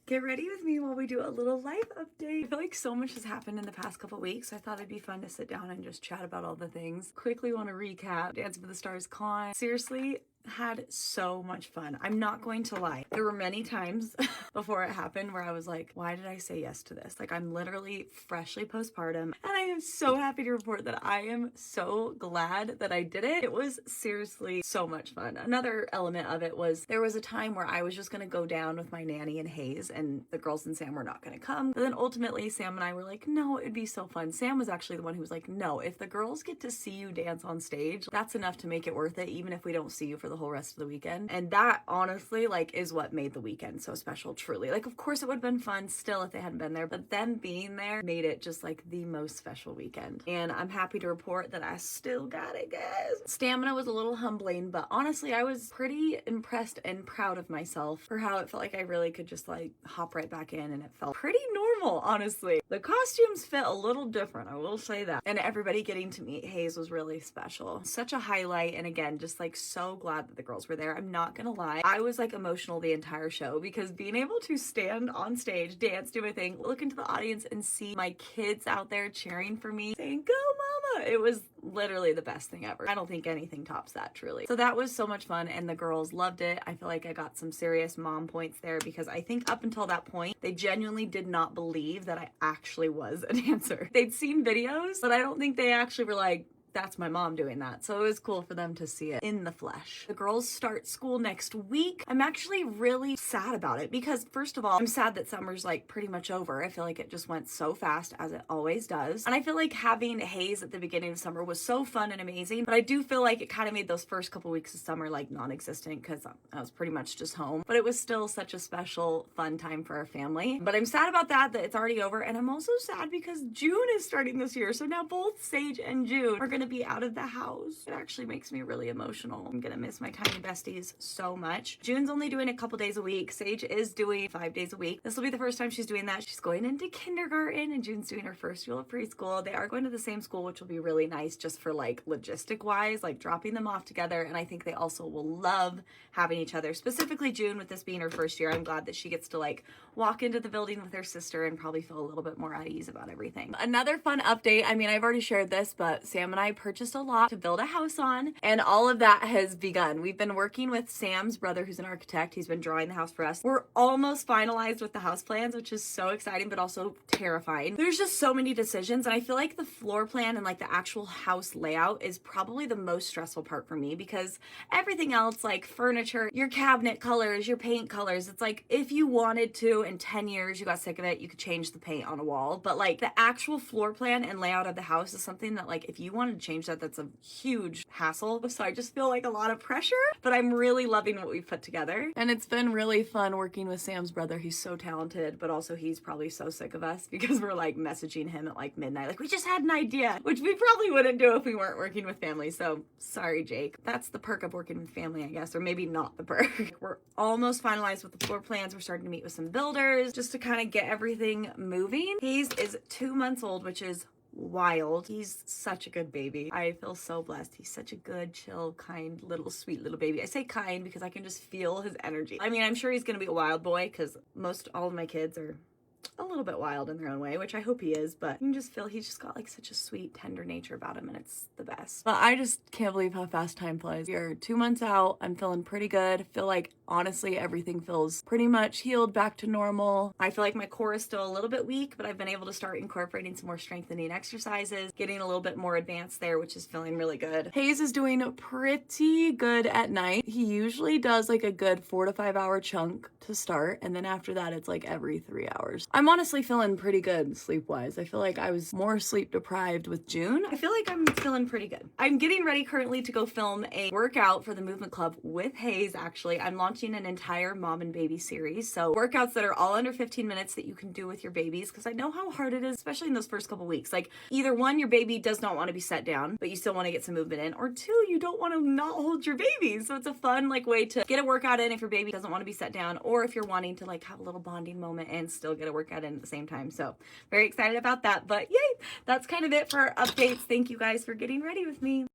Get ready with me while we do a little life update. I feel like so much has happened in the past couple weeks. So I thought it'd be fun to sit down and just chat about all the things. Quickly want to recap Dance for the Stars con. Seriously, had so much fun. I'm not going to lie. There were many times before it happened where I was like, why did I say yes to this? Like, I'm literally freshly postpartum and I am so happy to report that I am so glad that I did it. It was seriously so much fun. Another element of it was there was a time where I was just going to go down with my nanny and Hayes and the girls and Sam were not going to come. But then ultimately Sam and I were like, no, it'd be so fun. Sam was actually the one who was like, no, if the girls get to see you dance on stage, that's enough to make it worth it, even if we don't see you for the whole rest of the weekend. And that honestly, like, is what made the weekend so special, truly. Like, of course it would have been fun still if they hadn't been there, but them being there made it just like the most special weekend. And I'm happy to report that I still got it, guys. Stamina was a little humbling, but honestly, I was pretty impressed and proud of myself for how it felt like I really could just like hop right back in, and it felt pretty normal, honestly. The costumes fit a little different, I will say that. And everybody getting to meet Hayes was really special. Such a highlight, and again, just like so glad that the girls were there. I'm not gonna lie, I was like emotional the entire show because being able to stand on stage, dance, do my thing, look into the audience and see my kids out there cheering for me, saying, go mama, it was literally the best thing ever. I don't think anything tops that, truly. So that was so much fun and the girls loved it. I feel like I got some serious mom points there because I think up until that point, they genuinely did not believe that I actually was a dancer. They'd seen videos, but I don't think they actually were like, that's my mom doing that. So it was cool for them to see it in the flesh. The girls start school next week. I'm actually really sad about it because first of all, I'm sad that summer's like pretty much over. I feel like it just went so fast as it always does. And I feel like having Hayes at the beginning of summer was so fun and amazing, but I do feel like it kind of made those first couple weeks of summer like non-existent because I was pretty much just home, but it was still such a special, fun time for our family. But I'm sad about that it's already over. And I'm also sad because June is starting this year. So now both Sage and June are going to be out of the house. It actually makes me really emotional. I'm gonna miss my tiny besties so much. June's only doing a couple days a week. Sage is doing 5 days a week. This will be the first time she's doing that. She's going into kindergarten and June's doing her first year of preschool. They are going to the same school, which will be really nice just for like logistic wise, like dropping them off together. And I think they also will love having each other, specifically June with this being her first year. I'm glad that she gets to like walk into the building with her sister and probably feel a little bit more at ease about everything. Another fun update. I mean, I've already shared this, but Sam and I purchased a lot to build a house on, and all of that has begun. We've been working with Sam's brother, who's an architect. He's been drawing the house for us. We're almost finalized with the house plans, which is so exciting, but also terrifying. There's just so many decisions, and I feel like the floor plan and like the actual house layout is probably the most stressful part for me because everything else, like furniture, your cabinet colors, your paint colors, it's like if you wanted to in 10 years, you got sick of it, you could change the paint on a wall. But like the actual floor plan and layout of the house is something that like if you wanted to change that, that's a huge hassle. So I just feel like a lot of pressure, but I'm really loving what we've put together. And it's been really fun working with Sam's brother. He's so talented, but also he's probably so sick of us because we're like messaging him at like midnight. Like, we just had an idea, which we probably wouldn't do if we weren't working with family. So sorry, Jake. That's the perk of working with family, I guess, or maybe not the perk. We're almost finalized with the floor plans. We're starting to meet with some builders just to kind of get everything moving. Hayes is 2 months old, which is wild. He's such a good baby. I feel so blessed. He's such a good, chill, kind, little, sweet little baby. I say kind because I can just feel his energy. I mean, I'm sure he's gonna be a wild boy because all of my kids are a little bit wild in their own way, which I hope he is, but you can just feel he's just got like such a sweet, tender nature about him, and it's the best. But I just can't believe how fast time flies. You're 2 months out. I'm feeling pretty good. Feel like honestly everything feels pretty much healed back to normal. I feel like my core is still a little bit weak, but I've been able to start incorporating some more strengthening exercises, getting a little bit more advanced there, which is feeling really good. Hayes is doing pretty good at night. He usually does like a good 4 to 5 hour chunk to start, and then after that it's like every 3 hours. I'm honestly feeling pretty good sleep-wise. I feel like I was more sleep deprived with June. I feel like I'm feeling pretty good. I'm getting ready currently to go film a workout for the Movement Club with Hayes, actually. I'm launching an entire mom and baby series. So workouts that are all under 15 minutes that you can do with your babies, because I know how hard it is, especially in those first couple weeks. Like either one, your baby does not want to be set down, but you still want to get some movement in, or two, you don't want to not hold your baby. So it's a fun like way to get a workout in if your baby doesn't want to be set down, or if you're wanting to like have a little bonding moment and still get a workout in at the same time. So very excited about that. But yay, that's kind of it for our updates. Thank you guys for getting ready with me.